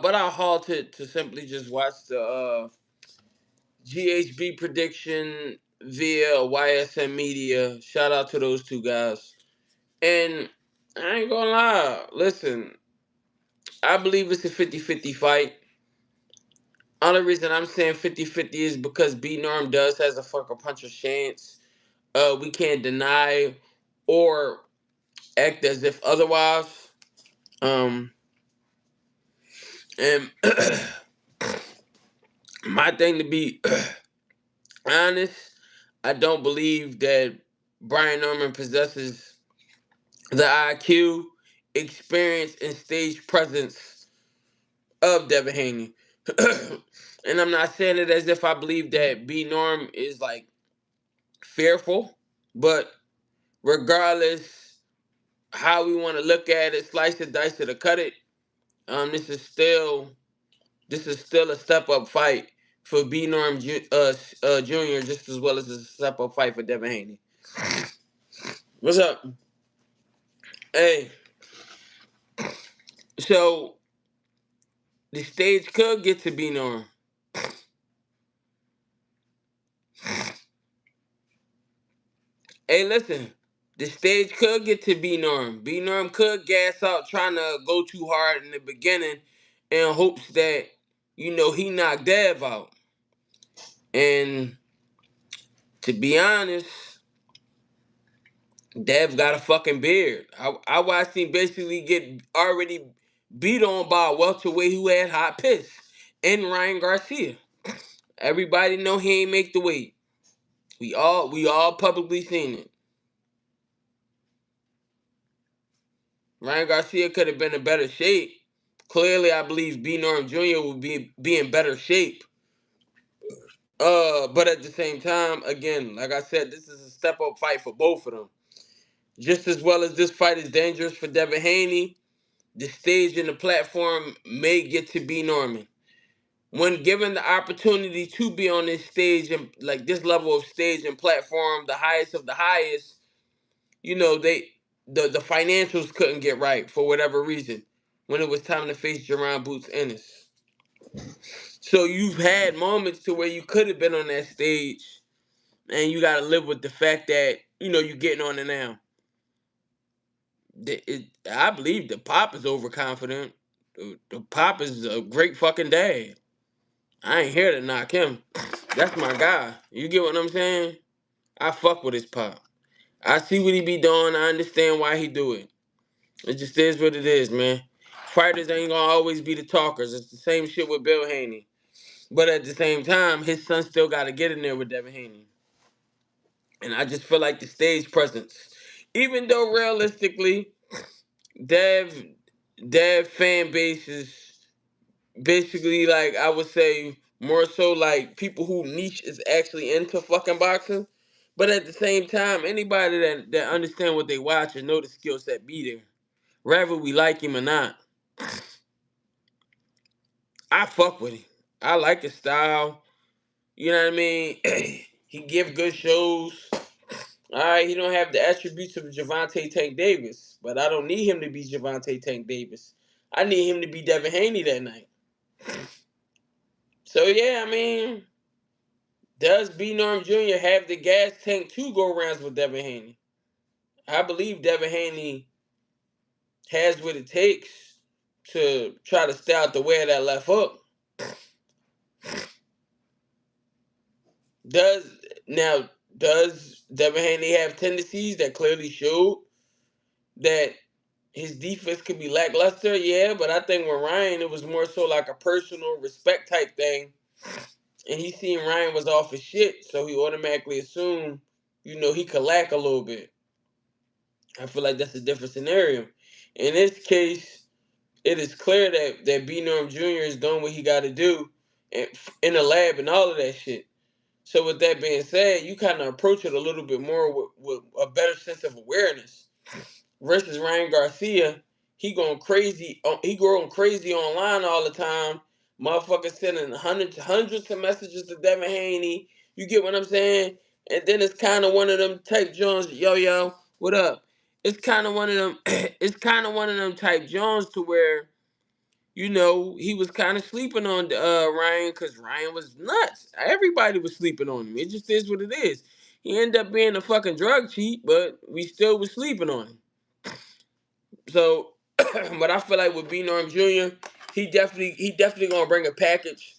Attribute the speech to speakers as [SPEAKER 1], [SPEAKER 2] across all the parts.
[SPEAKER 1] But I halted to simply just watch the GHB prediction via YSM Media. Shout out to those two guys. And I ain't gonna lie. Listen, I believe it's a 50-50 fight. Only reason I'm saying 50-50 is because B Norm does has a fucking puncher's chance. We can't deny or act as if otherwise. Um, and my thing to be honest, I don't believe that Brian Norman possesses the IQ, experience, and stage presence of Devin Haney. And I'm not saying it as if I believe that B Norm is like fearful, but regardless how we want to look at it, slice it, dice it, or cut it, this is still a step up fight for B Norm Jr. just as well as a step up fight for Devin Haney. What's up? Hey, so the stage could get to B Norm. Hey, listen, the stage could get to B Norm. B Norm could gas out trying to go too hard in the beginning in hopes that, he knocked Dev out. And to be honest, Dev got a fucking beard. I watched him basically get already beat on by a welterweight who had hot piss and Ryan Garcia. Everybody know he ain't make the weight. We all publicly seen it. Ryan Garcia could have been in better shape. Clearly, I believe B Norm Jr. would be in better shape. But at the same time, again, like I said, this is a step up fight for both of them. Just as well as this fight is dangerous for Devin Haney, the stage and the platform may get to B Norman. When given the opportunity to be on this stage and like this level of stage and platform, the highest of the highest, the financials couldn't get right for whatever reason when it was time to face Jerron Boots Ennis. So you've had moments to where you could have been on that stage, and you got to live with the fact that you're getting on it now. I believe the Pop is overconfident. The Pop is a great fucking dad. I ain't here to knock him. That's my guy. You get what I'm saying? I fuck with his Pop. I see what he be doing. I understand why he do it. It just is what it is, man. Fighters ain't gonna always be the talkers. It's the same shit with Bill Haney. But at the same time, his son still got to get in there with Devin Haney. And I just feel like the stage presence, even though realistically, Dev Dev fan base is basically like I would say more so like people who niche is actually into fucking boxing. But at the same time, anybody that understand what they watch and know the skill set be there, whether we like him or not. I fuck with him. I like his style. You know what I mean? He give good shows. All right, he don't have the attributes of Javante Tank Davis, but I don't need him to be Javante Tank Davis. I need him to be Devin Haney that night. So yeah, I mean, does B Norm Jr. have the gas tank to go rounds with Devin Haney? I believe Devin Haney has what it takes to try to stay out the way of that left hook. Does now does Devin Haney have tendencies that clearly showed that his defense could be lackluster? Yeah, but I think with Ryan it was more so like a personal respect type thing. And he seen Ryan was off his shit, so he automatically assumed, he could lack a little bit. I feel like that's a different scenario. In this case, it is clear that B Norm Jr. is doing what he got to do in the lab and all of that shit. So with that being said, you kind of approach it a little bit more with a better sense of awareness. Versus Ryan Garcia, he going crazy. He going crazy online all the time. Motherfuckers sending hundreds of messages to Devin Haney. You get what I'm saying? And then it's kind of one of them type Jones. Yo, what up? It's kind of one of them. It's kind of one of them type Jones to where he was kind of sleeping on Ryan because Ryan was nuts. Everybody was sleeping on him. It just is what it is. He ended up being a fucking drug cheat, but we still was sleeping on him. So, but I feel like with B Norm Jr., he definitely gonna bring a package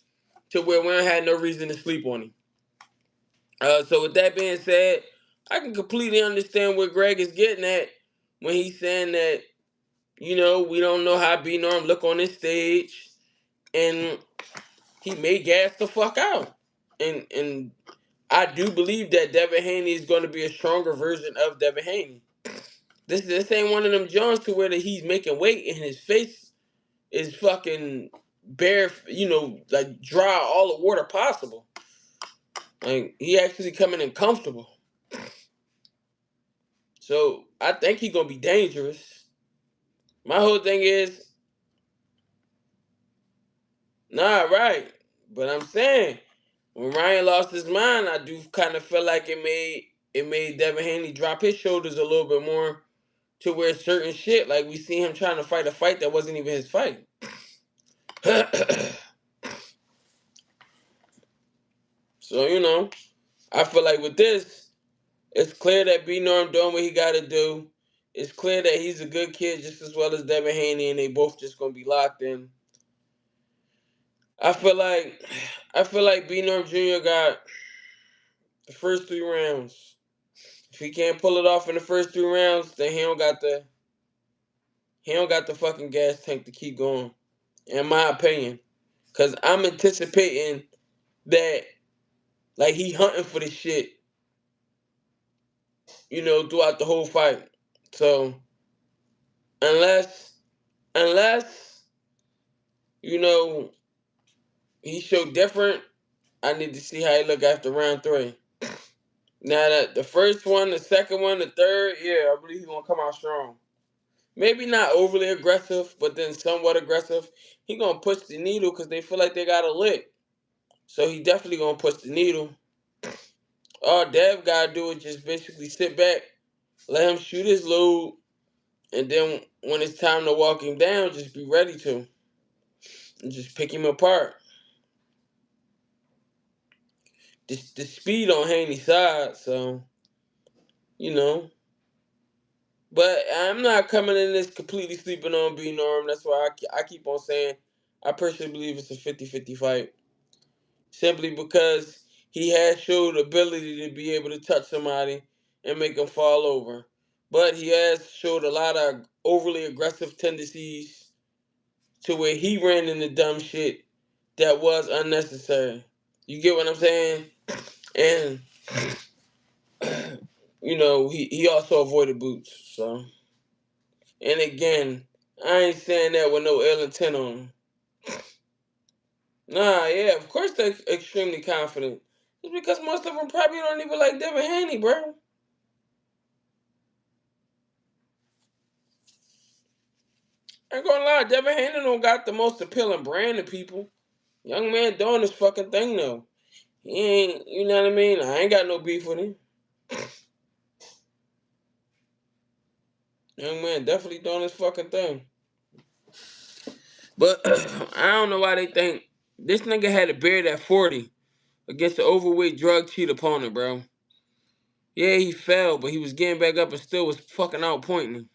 [SPEAKER 1] to where we don't have no reason to sleep on him. So with that being said, I can completely understand what Greg is getting at when he's saying that we don't know how B Norm look on this stage, and he may gas the fuck out. And I do believe that Devin Haney is going to be a stronger version of Devin Haney. This ain't one of them Jones to where that he's making weight and his face is fucking bare, like dry all the water possible. Like he actually coming in comfortable. So I think he gonna be dangerous. My whole thing is, nah, right. But I'm saying when Ryan lost his mind, I do kind of feel like it made Devin Haney drop his shoulders a little bit more to where certain shit, like we see him trying to fight a fight that wasn't even his fight. So, I feel like with this, it's clear that B Norm doing what he gotta do. It's clear that he's a good kid just as well as Devin Haney, and they both just gonna be locked in. I feel like B Norm Jr. got the first 3 rounds. If he can't pull it off in the first 3 rounds, then he don't got the fucking gas tank to keep going. In my opinion. Cause I'm anticipating that like he hunting for this shit, throughout the whole fight. So unless, you know, he showed different, I need to see how he look after round 3. Now that the first one, the second one, the third, yeah, I believe he's gonna come out strong. Maybe not overly aggressive, but then somewhat aggressive. He gonna push the needle because they feel like they got a lick. So he definitely gonna push the needle. All Dev gotta do is just basically sit back, let him shoot his load, and then when it's time to walk him down, just be ready to. And just pick him apart. The speed on Haney's side, so, you know. But I'm not coming in this completely sleeping on B Norm. That's why I keep on saying I personally believe it's a 50-50 fight. Simply because he has showed ability to be able to touch somebody and make them fall over. But he has showed a lot of overly aggressive tendencies to where he ran into dumb shit that was unnecessary. You get what I'm saying? And he also avoided boots. So, and again, I ain't saying that with no ill intent on him. Nah, yeah, of course they're extremely confident. It's because most of them probably don't even like Devin Haney, bro. I ain't gonna lie, Devin Haney don't got the most appealing brand to people. Young man doing this fucking thing though. He ain't, you know what I mean? I ain't got no beef with him. Young man definitely doing this fucking thing. But I don't know why they think this nigga had a beard at 40 against the overweight drug cheat opponent, bro. Yeah, he fell, but he was getting back up and still was fucking outpointing him.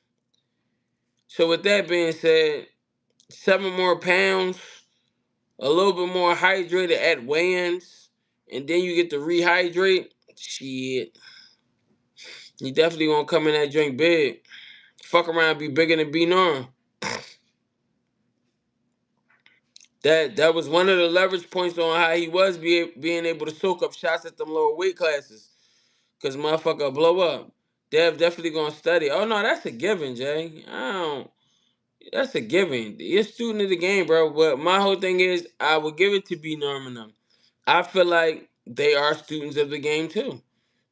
[SPEAKER 1] So with that being said, 7 more pounds, a little bit more hydrated at weigh-ins, and then you get to rehydrate. Shit, you definitely gonna come in that drink big. Fuck around, be bigger than B Norm. That was one of the leverage points on how he was being able to soak up shots at them lower weight classes. Cause motherfucker blow up. Dev definitely gonna study. Oh no, that's a given, Jay. I don't. That's a given. You're a student of the game, bro. But my whole thing is, I would give it to B Norm and them. I feel like they are students of the game too.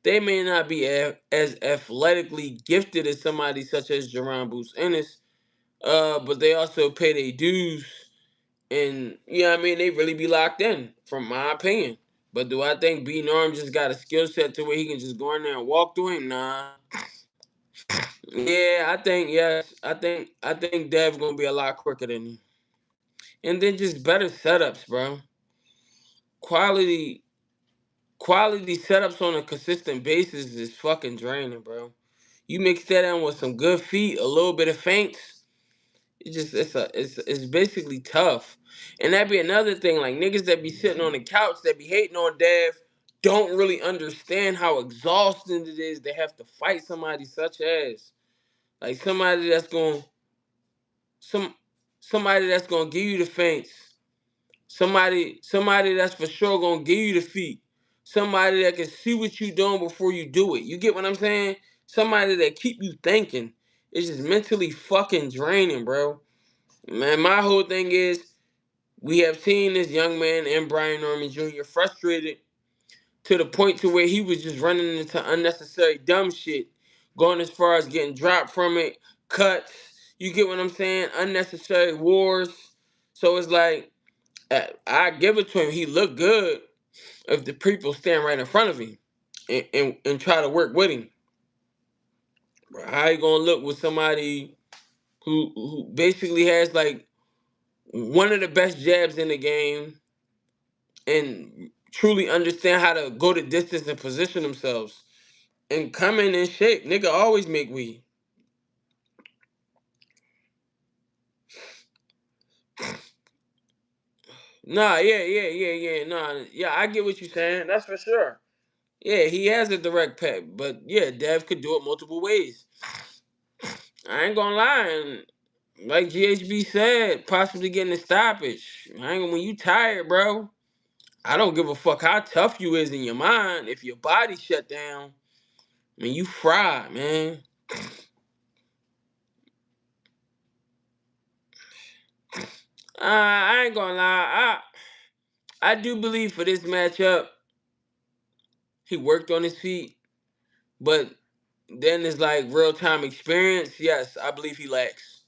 [SPEAKER 1] They may not be as athletically gifted as somebody such as Jerron Boots Ennis, but they also pay their dues, and you know what I mean. They really be locked in, from my opinion. But do I think B Norm just got a skill set to where he can just go in there and walk through him? Nah. Yeah, I think yes. I think Dev gonna be a lot quicker than him. And then just better setups, bro. Quality quality setups on a consistent basis is fucking draining, bro. You mix that in with some good feet, a little bit of feints, it's basically tough. And that'd be another thing, like niggas that be sitting on the couch that be hating on Dev don't really understand how exhausting it is to have to fight somebody such as like some somebody that's gonna give you the feints, somebody that's for sure gonna give you the feet, somebody that can see what you doing before you do it. You get what I'm saying? Somebody that keep you thinking. It's just mentally fucking draining, bro. Man, my whole thing is we have seen this young man and Brian Norman Jr. frustrated to the point to where he was just running into unnecessary dumb shit, going as far as getting dropped from it, cuts. You get what I'm saying? Unnecessary wars. So it's like I give it to him. He looked good if the people stand right in front of him and try to work with him. But how you gonna look with somebody who basically has like one of the best jabs in the game and truly understand how to go the distance and position themselves and come in shape. Nigga always make weed. Nah, nah, yeah, I get what you're saying. That's for sure. Yeah, he has a direct path, but yeah, Dev could do it multiple ways. I ain't gonna lie, and like GHB said, possibly getting a stoppage. I ain't when you tired, bro. I don't give a fuck how tough you is in your mind. If your body shut down, I mean you fried, man. I ain't gonna lie. I do believe for this matchup, he worked on his feet, but then it's like real time experience. Yes, I believe he lacks.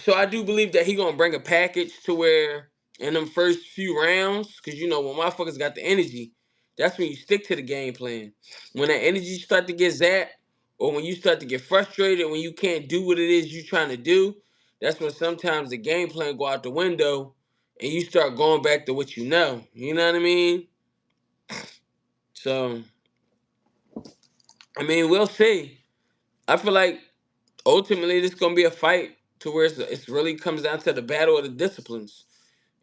[SPEAKER 1] So I do believe that he gonna bring a package to where in them first few rounds, cause you know when motherfuckers got the energy, that's when you stick to the game plan. When that energy start to get zapped, or when you start to get frustrated, when you can't do what it is you trying to do, that's when sometimes the game plan go out the window, and you start going back to what you know. You know what I mean? So I mean, we'll see. I feel like ultimately this gonna be a fight to where it's really comes down to the battle of the disciplines.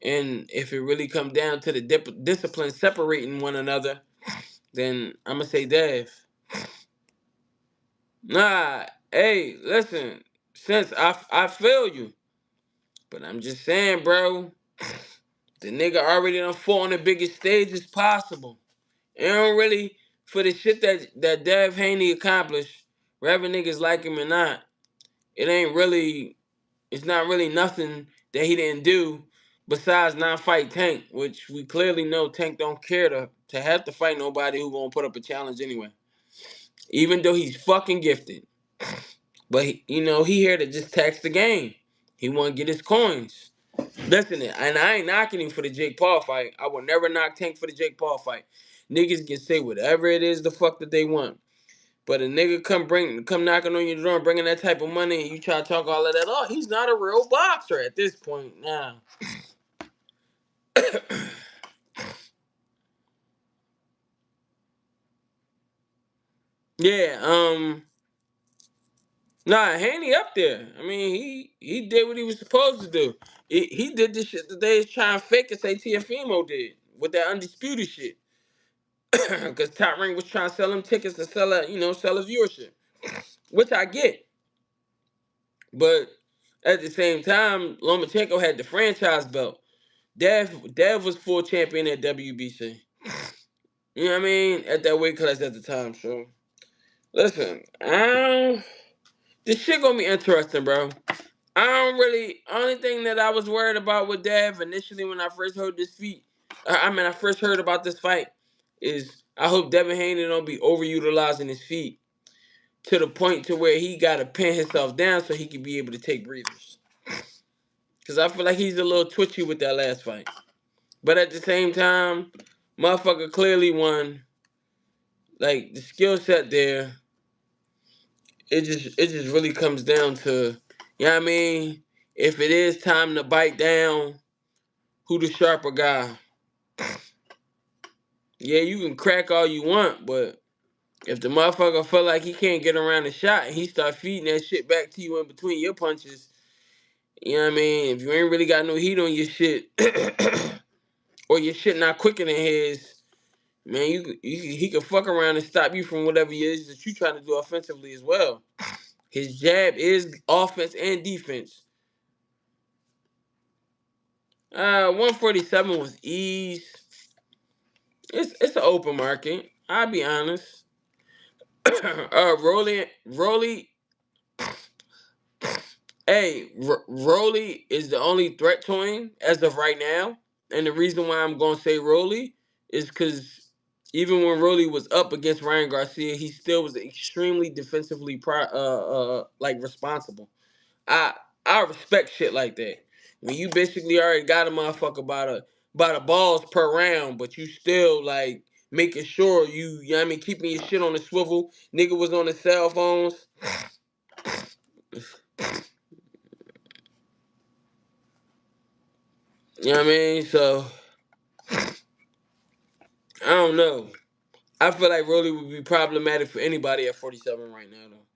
[SPEAKER 1] And if it really comes down to the disciplines separating one another, then I'm gonna say Dev. Nah, hey, listen, since I feel you, but I'm just saying, bro, the nigga already done fought on the biggest stage as possible. It don't really for the shit that Dev Haney accomplished, whether niggas like him or not. It ain't really, it's not really nothing that he didn't do besides not fight Tank, which we clearly know Tank don't care to have to fight nobody who gonna put up a challenge anyway. Even though he's fucking gifted. But he here to just tax the game. He wanna get his coins. Listen, and I ain't knocking him for the Jake Paul fight. I will never knock Tank for the Jake Paul fight. Niggas can say whatever it is the fuck that they want. But a nigga come knocking on your door and bringing that type of money and you try to talk all of that, oh, he's not a real boxer at this point. Nah. Yeah, nah, Haney up there. I mean, he did what he was supposed to do. He did this shit that they was trying to fake and say Tiafimo did with that undisputed shit. Because Top Rank was trying to sell him tickets to sell a viewership, which I get. But at the same time, Lomachenko had the franchise belt. Dev was full champion at WBC. You know what I mean? At that weight class at the time. So listen, this shit gonna be interesting, bro. I don't really. Only thing that I was worried about with Dev initially when I first heard this feat, I first heard about this fight, is I hope Devin Haney don't be overutilizing his feet to the point to where he gotta pin himself down so he can be able to take breathers. Cause I feel like he's a little twitchy with that last fight. But at the same time, motherfucker clearly won. Like the skill set there, it just really comes down to, you know what I mean? if it is time to bite down, who the sharper guy? Yeah, you can crack all you want, but if the motherfucker feel like he can't get around the shot and he start feeding that shit back to you in between your punches, you know what I mean? If you ain't really got no heat on your shit, or your shit not quicker than his, man, he can fuck around and stop you from whatever it is that you trying to do offensively as well. His jab is offense and defense. 147 was ease. It's an open market. I'll be honest. Rolly. Hey, Rolly is the only threat to him as of right now, and the reason why I'm gonna say Rolly is because even when Rolly was up against Ryan Garcia, he still was extremely defensively like responsible. I I respect shit like that. When you basically already got a motherfucker by the balls per round, but you still like making sure you know what I mean, keeping your shit on the swivel. Nigga was on the cell phones. You know what I mean? So I don't know. I feel like Rolly would be problematic for anybody at 47 right now though.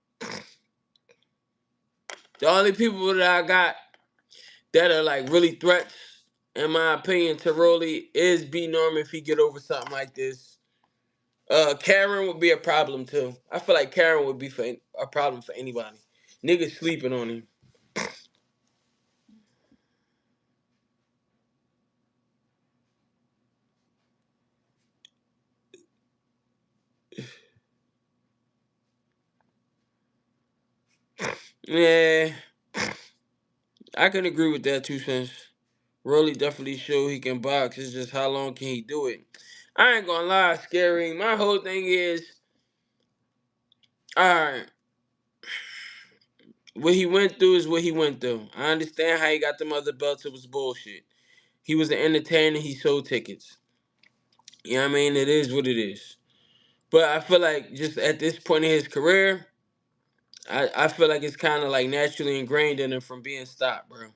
[SPEAKER 1] The only people that I got that are like really threats, in my opinion, to Rolly is B Norm if he get over something like this. Karen would be a problem too. I feel like Karen would be a problem for anybody. Niggas sleeping on him. Yeah, I can agree with that too, since Rolly definitely showed he can box. It's just how long can he do it? I ain't gonna lie, Scary. My whole thing is, alright, what he went through is what he went through. I understand how he got them other belts. It was bullshit. He was an entertainer. He sold tickets. You know what I mean? It is what it is. But I feel like just at this point in his career, I feel like it's kind of like naturally ingrained in him from being stopped, bro.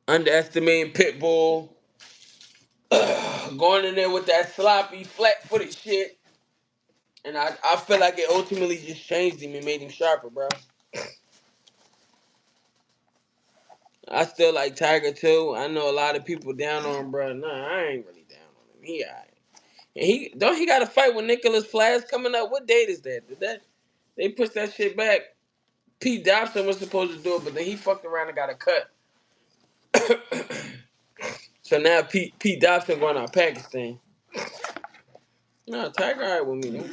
[SPEAKER 1] Underestimating Pitbull, going in there with that sloppy, flat-footed shit, and I feel like it ultimately just changed him and made him sharper, bro. I still like Tiger too. I know a lot of people down on him, bro. Nah, I ain't really down on him. He alright. And he got a fight with Nicholas Flash coming up. What date is that? Did that they pushed that shit back? Pete Dobson was supposed to do it, but then he fucked around and got a cut. So now Pete Dobson going out Pakistan. No, Tiger alright with me though.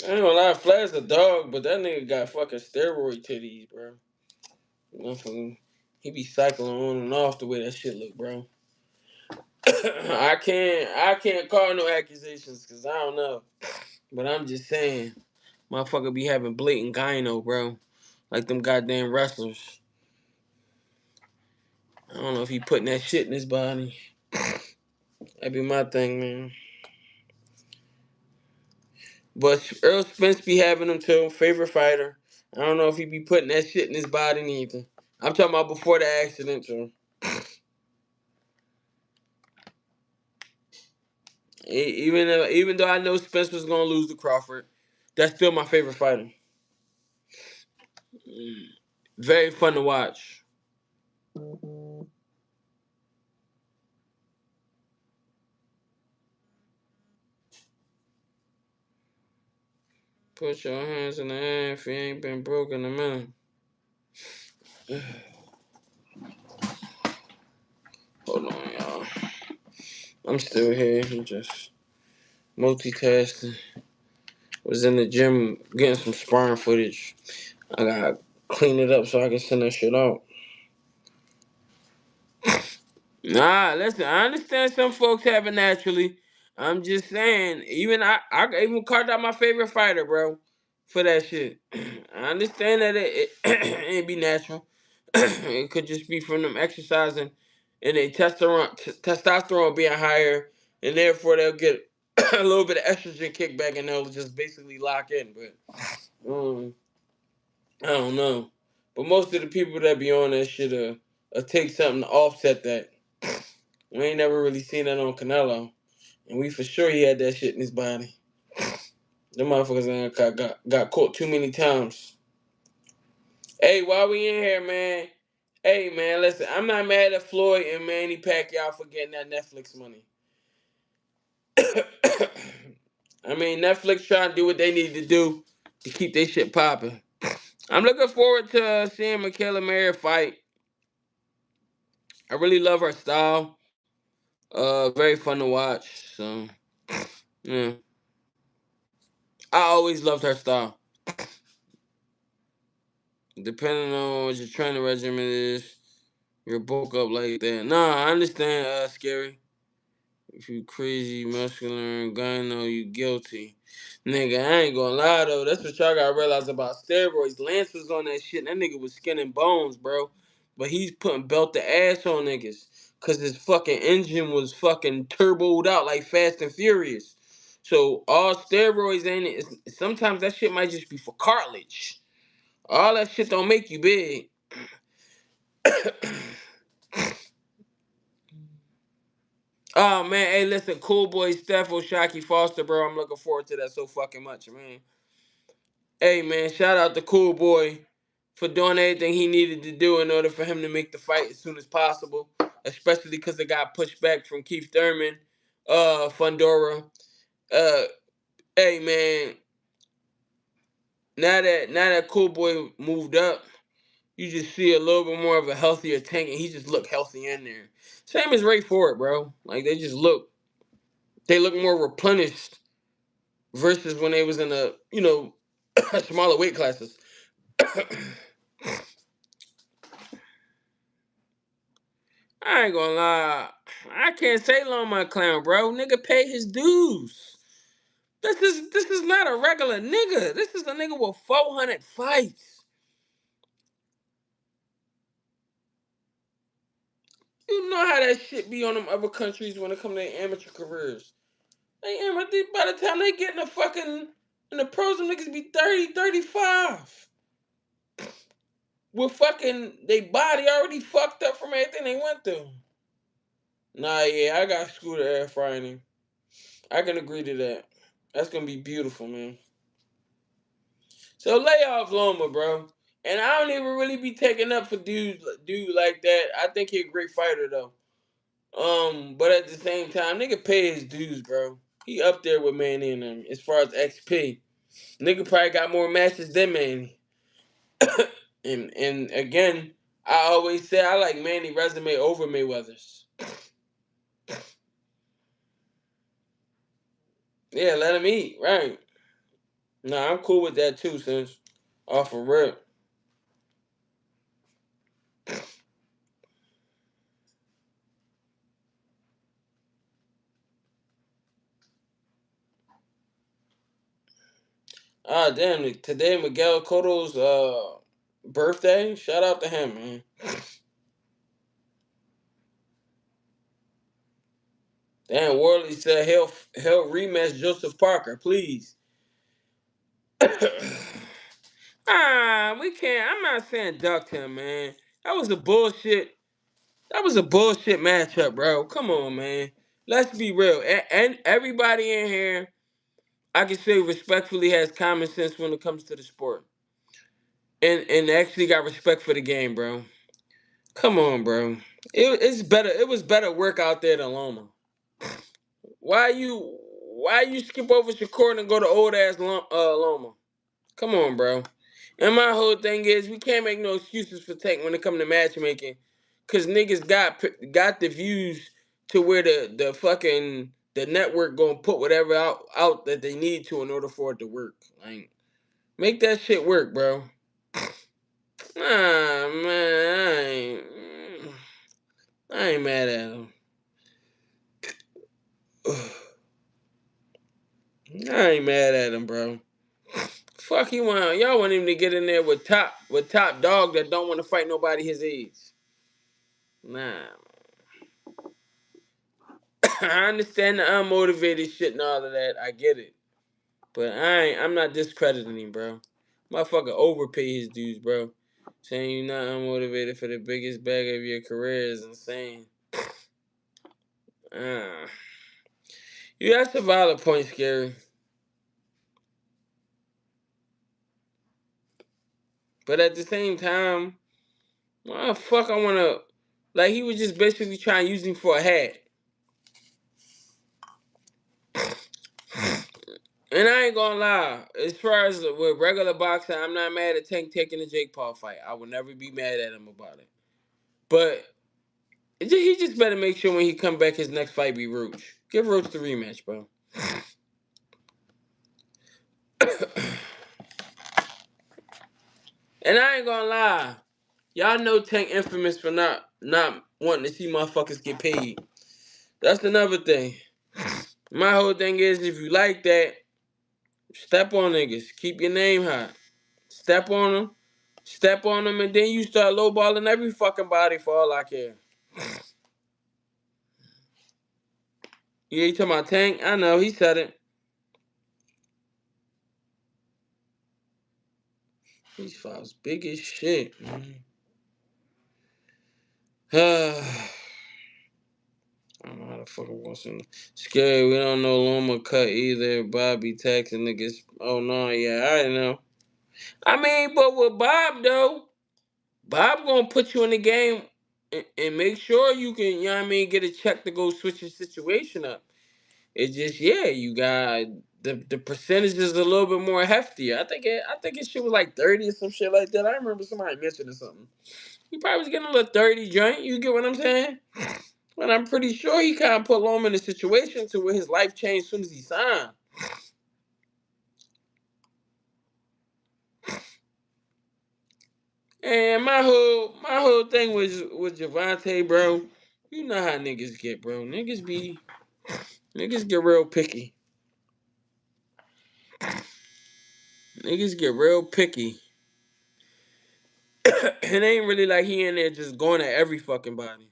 [SPEAKER 1] I ain't gonna lie, Flash a dog, but that nigga got fucking steroid titties, bro. Nothing. He be cycling on and off the way that shit look, bro. I can't call no accusations because I don't know. But I'm just saying, motherfucker be having blatant gyno, bro. Like them goddamn wrestlers. I don't know if he putting that shit in his body. That'd be my thing, man. But Earl Spence be having him too. Favorite fighter. I don't know if he be putting that shit in his body neither. I'm talking about before the accident too. Even though I know Spence was gonna lose to Crawford, that's still my favorite fighter. Very fun to watch. Put your hands in the air if you ain't been broke in a minute. Hold on, y'all. I'm still here. I'm just multitasking. Was in the gym getting some sparring footage. I gotta clean it up so I can send that shit out. Nah, listen, I understand some folks have it naturally. I'm just saying, even I even carved out my favorite fighter, bro. for that shit. I understand that it ain't be natural. It could just be from them exercising and their testosterone being higher, and therefore they'll get a little bit of estrogen kickback and they'll just basically lock in. But I don't know. But most of the people that be on that shit take something to offset that. We ain't never really seen that on Canelo. And we for sure he had that shit in his body. Them motherfuckers ain't got caught too many times. Hey, while we in here, man. Hey, man, listen. I'm not mad at Floyd and Manny Pacquiao for getting that Netflix money. I mean, Netflix trying to do what they need to do to keep their shit popping. I'm looking forward to seeing Michaela Mayer fight. I really love her style. Very fun to watch. So, yeah. I always loved her style. Depending on what your training regimen is, you're bulk up like that. Nah, I understand, Scary. If you crazy, muscular, and gyno, you guilty. Nigga, I ain't gonna lie though. That's what y'all gotta realize about steroids. Lance was on that shit. That nigga was skin and bones, bro. But he's putting belt to ass on niggas. Cause his fucking engine was fucking turboed out like Fast and Furious. So all steroids ain't it. Sometimes that shit might just be for cartilage. All that shit don't make you big. Oh man, hey listen, Cool Boy Steph Shockey Foster, bro. I'm looking forward to that so fucking much, man. Hey man, shout out to Cool Boy for doing everything he needed to do in order for him to make the fight as soon as possible. Especially because it got pushed back from Keith Thurman, Fundora. Uh hey man, now that Cool Boy moved up, you just see a little bit more of a healthier tank and he just looked healthy in there. Same as Ray Ford, bro. Like they look more replenished versus when they was in the, smaller weight classes. I ain't gonna lie. I can't say Loma Clown, bro. Nigga pay his dues. This is not a regular nigga. This is a nigga with 400 fights. You know how that shit be on them other countries when it come to their amateur careers. By the time they get in the pros, them niggas be 30, 35. With fucking they body already fucked up from everything they went through. Nah, yeah, I got screwed air frying. I can agree to that. That's gonna be beautiful, man. So lay off Loma, bro. And I don't even really be taking up for dude like that. I think he a great fighter though. But at the same time, nigga pay his dues, bro. He up there with Manny and them as far as XP. Nigga probably got more matches than Manny. And again, I always say I like Manny resume over Mayweather's. Yeah, let him eat, right? Nah, I'm cool with that too, since off of rip. Ah, damn! Today Miguel Cotto's birthday. Shout out to him, man. Damn, Worley said he'll rematch Joseph Parker, please. We can't. I'm not saying duck him, man. That was a bullshit. That was a bullshit matchup, bro. Come on, man. Let's be real. And everybody in here, I can say respectfully, has common sense when it comes to the sport, and actually got respect for the game, bro. Come on, bro. It's better. It was better work out there than Loma. Why you skip over Shakur and go to old ass Loma? Come on, bro. And my whole thing is we can't make no excuses for Tank when it come to matchmaking, cause niggas got the views to where the fucking the network gonna put whatever out that they need to in order for it to work. Like make that shit work, bro. Nah, man, I ain't mad at him. I ain't mad at him, bro. Fuck y'all want him to get in there with top dog that don't want to fight nobody his age. Nah. I understand the unmotivated shit and all of that. I get it. But I'm not discrediting him, bro. Motherfucker overpay his dues, bro. Saying you're not unmotivated for the biggest bag of your career is insane. Uh, yeah, that's a valid point, Scary. But at the same time, why the fuck I wanna like he was just basically trying to use him for a hat. And I ain't gonna lie, as far as with regular boxing, I'm not mad at Tank taking the Jake Paul fight. I would never be mad at him about it. But he just better make sure when he come back, his next fight be Roach. Give Roach the rematch, bro. And I ain't gonna lie, y'all know Tank infamous for not wanting to see motherfuckers get paid. That's another thing. My whole thing is, if you like that, step on niggas. Keep your name high. Step on them. Step on them, and then you start lowballing every fucking body for all I care. Yeah, you talking about Tank? I know, he said it. These files big as shit, man. I don't know how the fuck I'm gonna say. Scary, we don't know Loma cut either. Bobby taxing niggas. Oh no, yeah, I know. I mean, but with Bob though, Bob gonna put you in the game and make sure you can, you know what I mean, get a check to go switch your situation up. It's just, yeah, you got the percentage is a little bit more heftier. I think it shit was like 30 or some shit like that. I remember somebody mentioning something. He probably was getting a little 30 joint. You get what I'm saying? But I'm pretty sure he kind of put Loma in a situation to where his life changed as soon as he signed. And my whole thing was with Javante, bro. You know how niggas get, bro. Niggas get real picky. Niggas get real picky. It ain't really like he in there just going at every fucking body.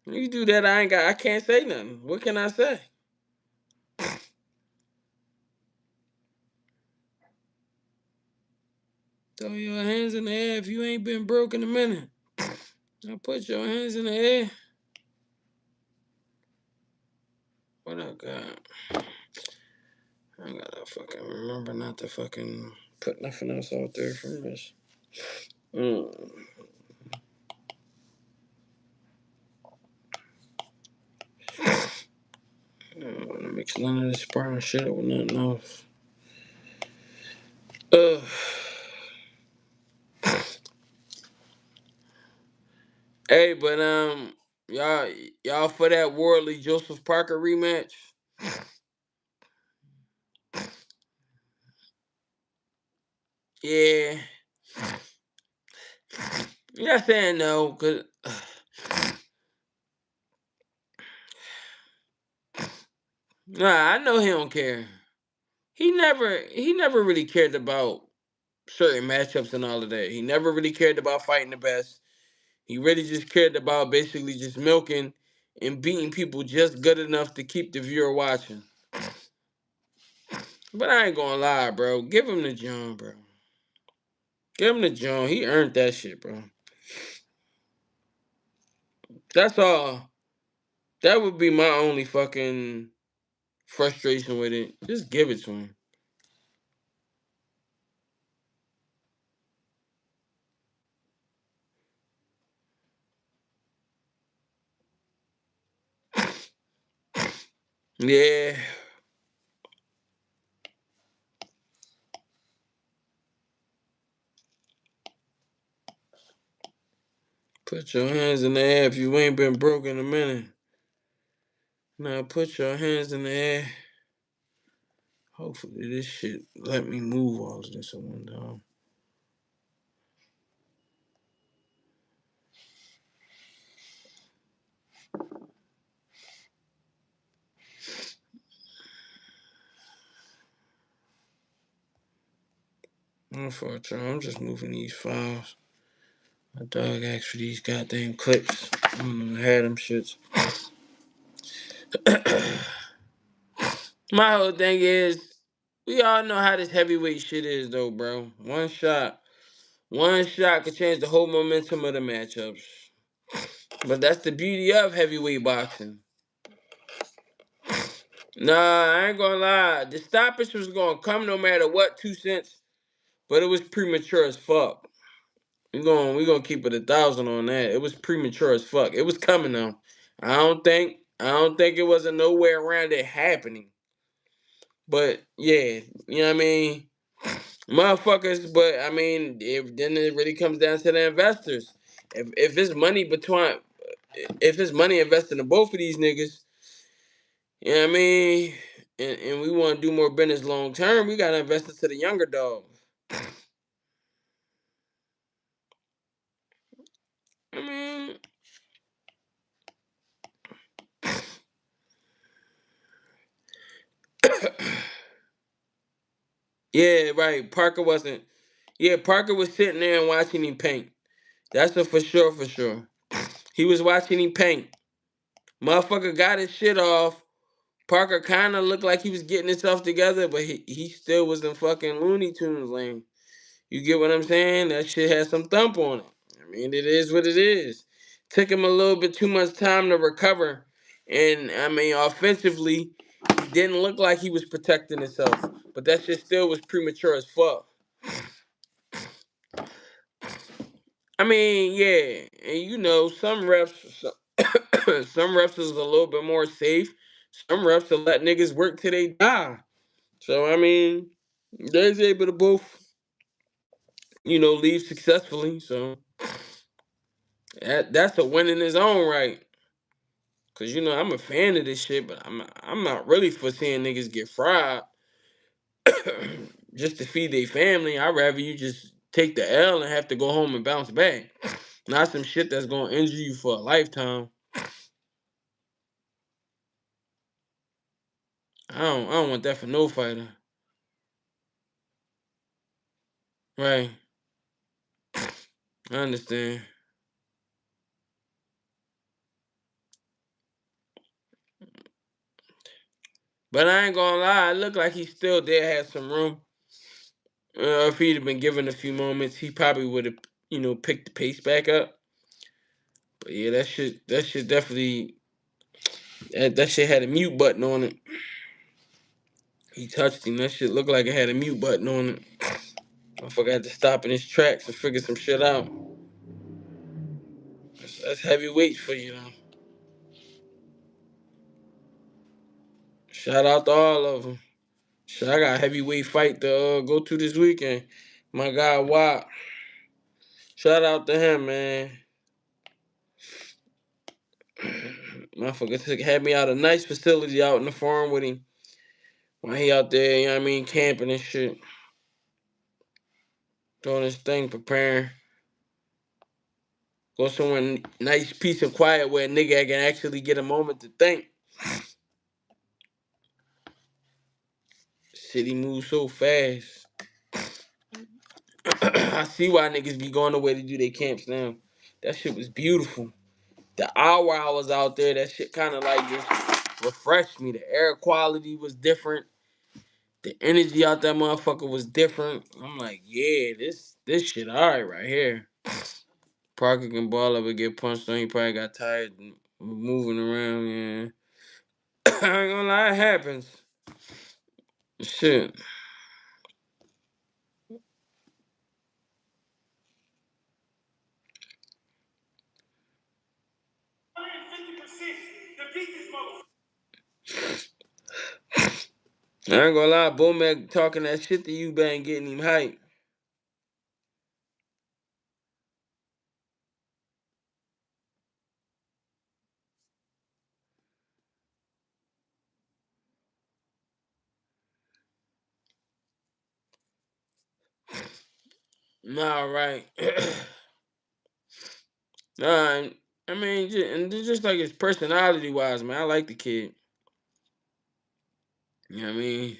[SPEAKER 1] You do that, I can't say nothing. What can I say? Throw your hands in the air if you ain't been broke in a minute. Now put your hands in the air. What I got? I gotta fucking remember not to fucking put nothing else out there from this. Mm. I don't wanna mix none of this brown shit up with nothing else. Ugh. Hey, but y'all y'all for that Worley Joseph Parker rematch? Yeah. You're not saying no, cause nah, I know he don't care. He never really cared about certain matchups and all of that. He never really cared about fighting the best. He really just cared about basically just milking and beating people just good enough to keep the viewer watching. But I ain't gonna lie, bro. Give him the John, bro. Give him the John. He earned that shit, bro. That's all. That would be my only fucking frustration with it. Just give it to him. Yeah. Put your hands in the air if you ain't been broke in a minute. Now put your hands in the air. Hopefully this shit let me move all of this at one time. Unfortunately, I'm just moving these files. My dog asked for these goddamn clips. I don't know, I had them shits. My whole thing is, we all know how this heavyweight shit is, though, bro. One shot could change the whole momentum of the matchups. But that's the beauty of heavyweight boxing. Nah, I ain't gonna lie. The stoppage was gonna come no matter what, 2 cents. But it was premature as fuck. We gonna keep it 1,000 on that. It was premature as fuck. It was coming though. I don't think it wasn't nowhere around it happening. But yeah, you know what I mean? Motherfuckers, but I mean, then it really comes down to the investors. If it's money if it's money invested in both of these niggas, you know what I mean? And we want to do more business long term, we gotta invest into the younger dog. I mean, yeah, right. Parker wasn't. Yeah, Parker was sitting there and watching him paint. That's a for sure, for sure. He was watching him paint. Motherfucker got his shit off. Parker kind of looked like he was getting himself together, but he still was in fucking Looney Tunes lane. You get what I'm saying? That shit had some thump on it. I mean, it is what it is. Took him a little bit too much time to recover. And, I mean, offensively, he didn't look like he was protecting himself. But that shit still was premature as fuck. I mean, yeah, and you know, some refs is a little bit more safe. Some refs will let niggas work till they die. So I mean, they's able to both, leave successfully. So that's a win in his own right. Cause I'm a fan of this shit, but I'm not really for seeing niggas get fried just to feed their family. I'd rather you just take the L and have to go home and bounce back. Not some shit that's gonna injure you for a lifetime. I don't want that for no fighter. Right. I understand. But I ain't gonna lie, it looked like he still did have some room. If he'd have been given a few moments, he probably would have, picked the pace back up. But yeah, that shit definitely, that shit had a mute button on it. He touched him. That shit looked like it had a mute button on it. I forgot to stop in his tracks and figure some shit out. That's heavy weights for you, though. Shout out to all of them. Shit, I got a heavyweight fight to go to this weekend. My guy Watt. Shout out to him, man. Motherfucker had me out a nice facility out in the farm with him. While he out there, you know what I mean, camping and shit. Doing his thing, preparing. Go somewhere nice, peace and quiet where a nigga can actually get a moment to think. City moves so fast. I see why niggas be going away to do their camps now. That shit was beautiful. The hour I was out there, that shit kind of like just refreshed me. The air quality was different. The energy out that motherfucker was different. I'm like, yeah, this shit alright right here. Parker can ball up and get punched on. He probably got tired moving around. Yeah, I ain't gonna lie, it happens. Shit. I ain't gonna lie, Bomac talking that shit to you, bang, getting him hype. Nah, right. Nah, I mean, just like his personality wise, man, I like the kid. You know what I mean?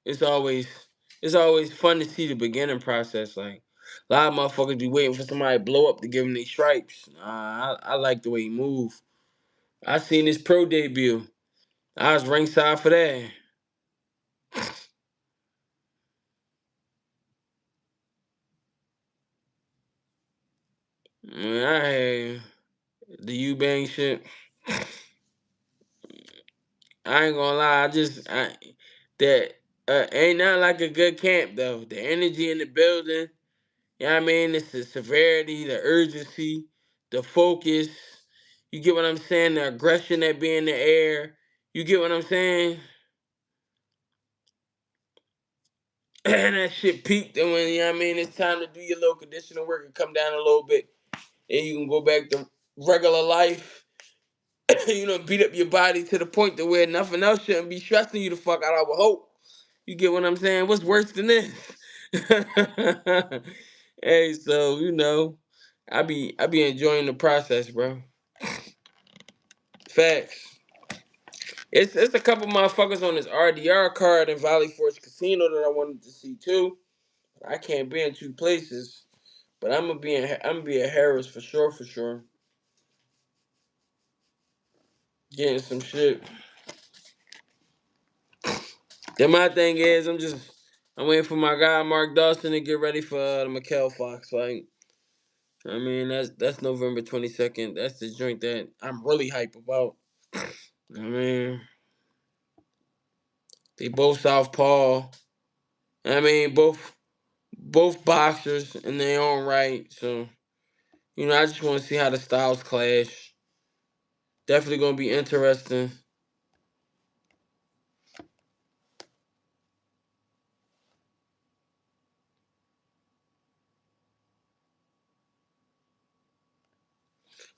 [SPEAKER 1] It's always it's always fun to see the beginning process. Like a lot of motherfuckers be waiting for somebody to blow up to give them their stripes. Nah, I like the way he move. I seen his pro debut. I was ringside for that. Man, I had the U-Bang shit. I ain't gonna lie, that ain't nothing like a good camp though. The energy in the building, you know what I mean? It's the severity, the urgency, the focus. You get what I'm saying? The aggression that be in the air. You get what I'm saying? And that shit peaked, and when, you know what I mean, it's time to do your little conditioning work and come down a little bit, and you can go back to regular life. You know, beat up your body to the point to where nothing else shouldn't be stressing you the fuck out. I would hope. You get what I'm saying? What's worse than this? Hey, so I be enjoying the process, bro. Facts. It's a couple motherfuckers on this RDR card in Valley Forge Casino that I wanted to see too. I can't be in two places, but I'm gonna be at Harris for sure, for sure. Getting some shit. Then my thing is, I'm waiting for my guy Mark Dawson to get ready for the Mikhail Fox fight. I mean, that's November 22nd. That's the joint that I'm really hype about. I mean, they both southpaw. I mean, both boxers in their own right. So, I just want to see how the styles clash. Definitely gonna be interesting.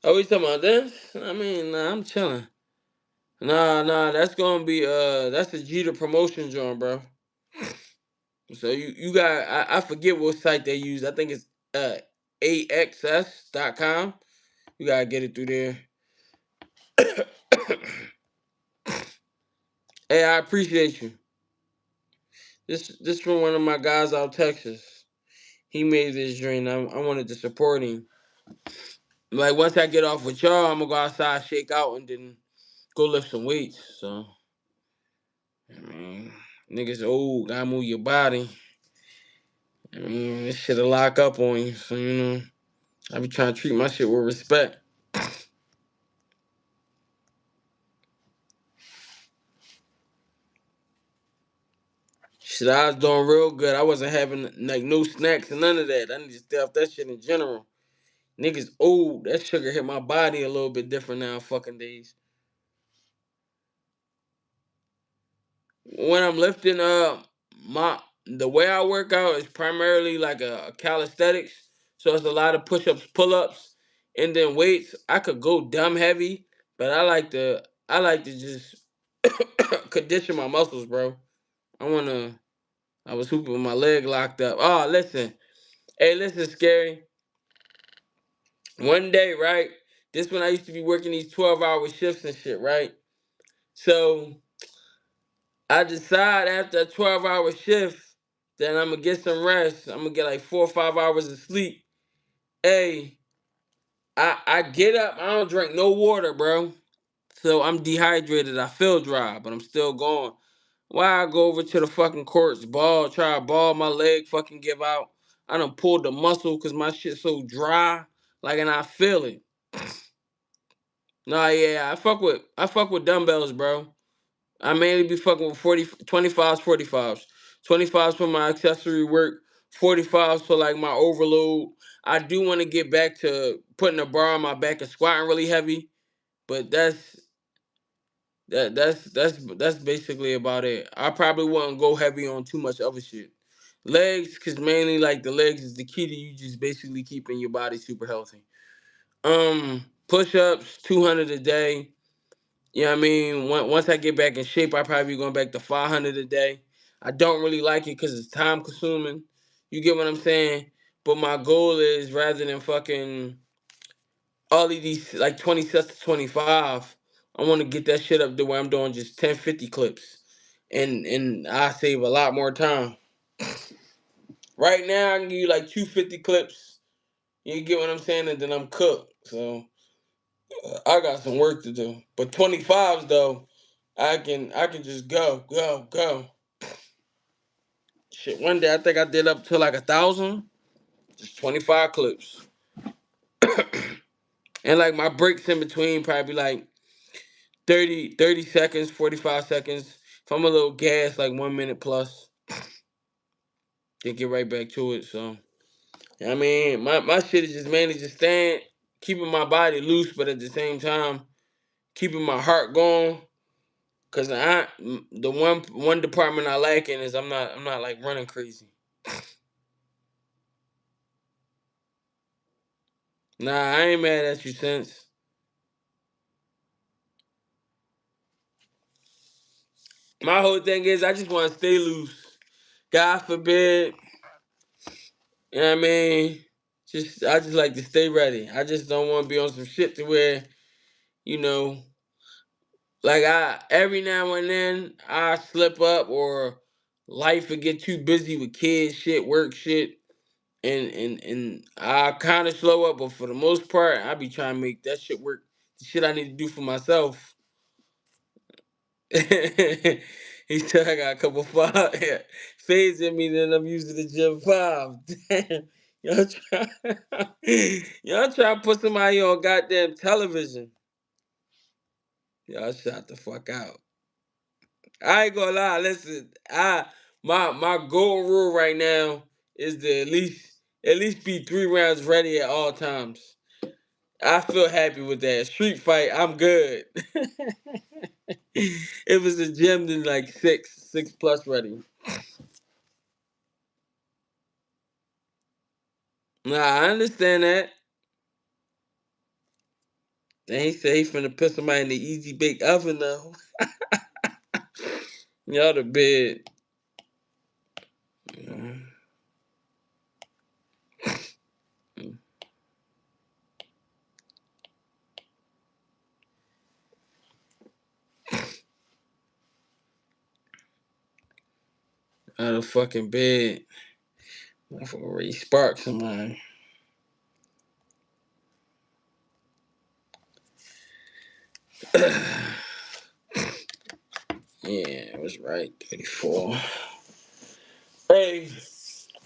[SPEAKER 1] Oh, we talking about this? I mean, nah, I'm chilling. Nah, that's the Jeter promotion joint, bro. So you got I forget what site they use. I think it's axs.com. You gotta get it through there. Hey, I appreciate you. This from one of my guys out Texas. He made this drink. I wanted to support him. Like once I get off with y'all, I'm gonna go outside, shake out, and then go lift some weights. So I mean, niggas old, gotta move your body. I mean, this shit'll lock up on you. So I be trying to treat my shit with respect. Shit, I was doing real good. I wasn't having like no snacks and none of that. I need to stay off that shit in general. Niggas old. That sugar hit my body a little bit different now. Fucking days. When I'm lifting my the way I work out is primarily like a calisthenics. So it's a lot of push-ups, pull-ups, and then weights. I could go dumb heavy, but I like to just condition my muscles, bro. I was hooping with my leg locked up. Oh, listen. Hey, listen, Scary. One day, right? This when I used to be working these 12-hour shifts and shit, right? So I decide after a 12-hour shift that I'm gonna get some rest. I'm gonna get like 4 or 5 hours of sleep. Hey, I get up, I don't drink no water, bro. So I'm dehydrated. I feel dry, but I'm still going. Why I go over to the fucking courts, try to ball, my leg fucking give out. I done pulled the muscle because my shit so dry, like, and I feel it. Nah, yeah, I fuck with dumbbells, bro. I mainly be fucking with 25s, 45s. 25s for my accessory work, 45s for like my overload. I do want to get back to putting a bar on my back and squatting really heavy, but that's basically about it. I probably wouldn't go heavy on too much other shit. Legs, cause mainly like the legs is the key to you just basically keeping your body super healthy. Push ups, 200 a day. You know what I mean? Once I get back in shape, I probably be going back to 500 a day. I don't really like it because it's time consuming. You get what I'm saying? But my goal is rather than fucking all of these like 20 sets to 25, I want to get that shit up to where I'm doing just 10, 50 clips. And I save a lot more time. Right now, I can give you like 250 clips. You get what I'm saying? And then I'm cooked. So I got some work to do. But 25s though, I can just go, go, go. Shit, one day I think I did up to like 1,000. Just 25 clips. And like my breaks in between probably like 30 seconds, 45 seconds. If I'm a little gas, like 1 minute plus, then get right back to it. So I mean, my shit is just mainly just staying, keeping my body loose, but at the same time, keeping my heart going. Cause the one department I lack in is I'm not like running crazy. Nah, I ain't mad at you since. My whole thing is I just want to stay loose. God forbid, you know what I mean? I just like to stay ready. I just don't want to be on some shit to where, you know, like I every now and then I slip up or life would get too busy with kids shit, work shit, and I kind of slow up. But for the most part, I be trying to make that shit work. The shit I need to do for myself. He said I got a couple five fades in me, then I'm using the gym 5. Damn, y'all try, y'all try to put somebody on goddamn television. Y'all shut the fuck out. I ain't gonna lie. Listen, my goal rule right now is to at least be 3 rounds ready at all times. I feel happy with that. Street fight, I'm good. If it's a gym, then like six plus ready. Nah, I understand that. They ain't say he finna put somebody in the easy bake oven though. Y'all the bed. Out of fucking bed. Motherfucker already sparked somebody. Yeah, it was right. 34. Hey,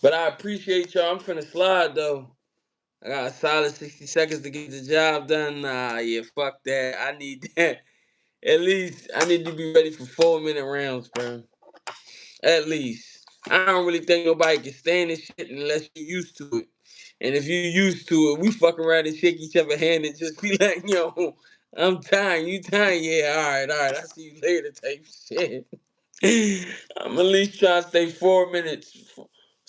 [SPEAKER 1] but I appreciate y'all. I'm finna slide though. I got a solid 60 seconds to get the job done. Nah, yeah, fuck that. I need that. At least I need to be ready for 4 minute rounds, bro. At least. I don't really think nobody can stand this shit unless you used to it. And if you used to it, we fuck around and shake each other hand and just be like, yo, I'm tired, you tired? Yeah, all right, I'll see you later type shit. I'm at least trying to stay 4 minutes.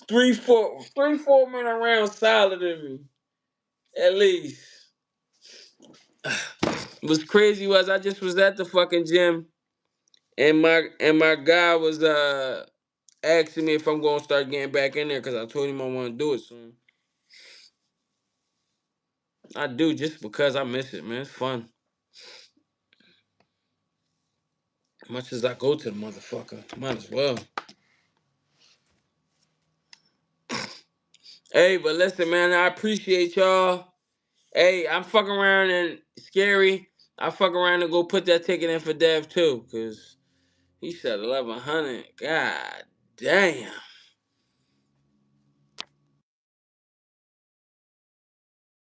[SPEAKER 1] 4 minute rounds solid in me. At least. What's crazy was I just was at the fucking gym and my guy was asking me if I'm gonna start getting back in there because I told him I want to do it soon. I do just because I miss it, man. It's fun. As much as I go to the motherfucker, might as well. Hey, but listen, man, I appreciate y'all. Hey, I'm fucking around and scary. I fuck around and go put that ticket in for Dev too, cause he said 1,100. God damn.